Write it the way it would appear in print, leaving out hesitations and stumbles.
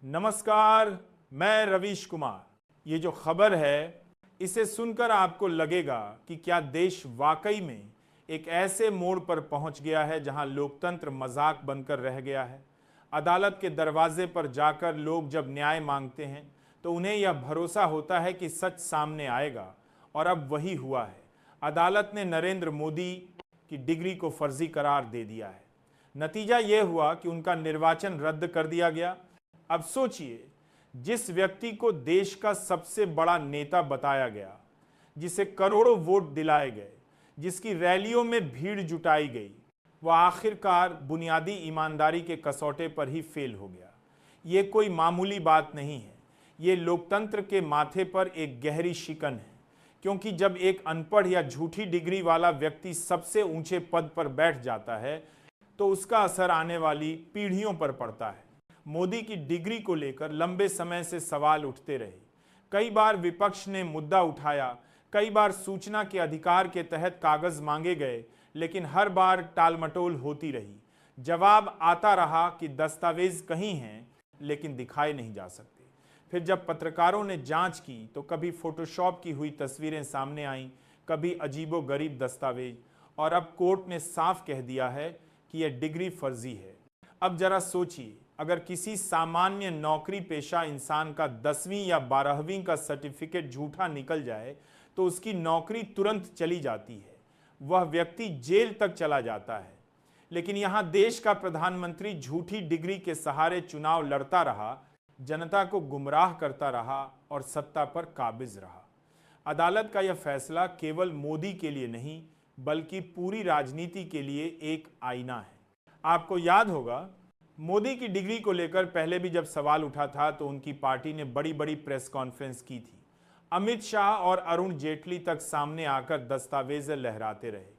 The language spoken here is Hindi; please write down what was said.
नमस्कार, मैं रवीश कुमार। ये जो खबर है इसे सुनकर आपको लगेगा कि क्या देश वाकई में एक ऐसे मोड़ पर पहुंच गया है जहां लोकतंत्र मजाक बनकर रह गया है। अदालत के दरवाजे पर जाकर लोग जब न्याय मांगते हैं तो उन्हें यह भरोसा होता है कि सच सामने आएगा, और अब वही हुआ है। अदालत ने नरेंद्र मोदी की डिग्री को फर्जी करार दे दिया है। नतीजा यह हुआ कि उनका निर्वाचन रद्द कर दिया गया। अब सोचिए, जिस व्यक्ति को देश का सबसे बड़ा नेता बताया गया, जिसे करोड़ों वोट दिलाए गए, जिसकी रैलियों में भीड़ जुटाई गई, वह आखिरकार बुनियादी ईमानदारी के कसौटे पर ही फेल हो गया। ये कोई मामूली बात नहीं है, ये लोकतंत्र के माथे पर एक गहरी शिकन है। क्योंकि जब एक अनपढ़ या झूठी डिग्री वाला व्यक्ति सबसे ऊंचे पद पर बैठ जाता है तो उसका असर आने वाली पीढ़ियों पर पड़ता है। मोदी की डिग्री को लेकर लंबे समय से सवाल उठते रहे। कई बार विपक्ष ने मुद्दा उठाया, कई बार सूचना के अधिकार के तहत कागज मांगे गए, लेकिन हर बार टालमटोल होती रही। जवाब आता रहा कि दस्तावेज कहीं हैं लेकिन दिखाए नहीं जा सकते। फिर जब पत्रकारों ने जांच की तो कभी फोटोशॉप की हुई तस्वीरें सामने आईं, कभी अजीबोगरीब दस्तावेज, और अब कोर्ट ने साफ कह दिया है कि यह डिग्री फर्जी है। अब जरा सोचिए, अगर किसी सामान्य नौकरी पेशा इंसान का 10वीं या 12वीं का सर्टिफिकेट झूठा निकल जाए तो उसकी नौकरी तुरंत चली जाती है, वह व्यक्ति जेल तक चला जाता है। लेकिन यहां देश का प्रधानमंत्री झूठी डिग्री के सहारे चुनाव लड़ता रहा, जनता को गुमराह करता रहा और सत्ता पर काबिज रहा। अदालत का यह फैसला केवल मोदी के लिए नहीं बल्कि पूरी राजनीति के लिए एक आईना है। आपको याद होगा, मोदी की डिग्री को लेकर पहले भी जब सवाल उठा था तो उनकी पार्टी ने बड़ी बड़ी प्रेस कॉन्फ्रेंस की थी। अमित शाह और अरुण जेटली तक सामने आकर दस्तावेज लहराते रहे।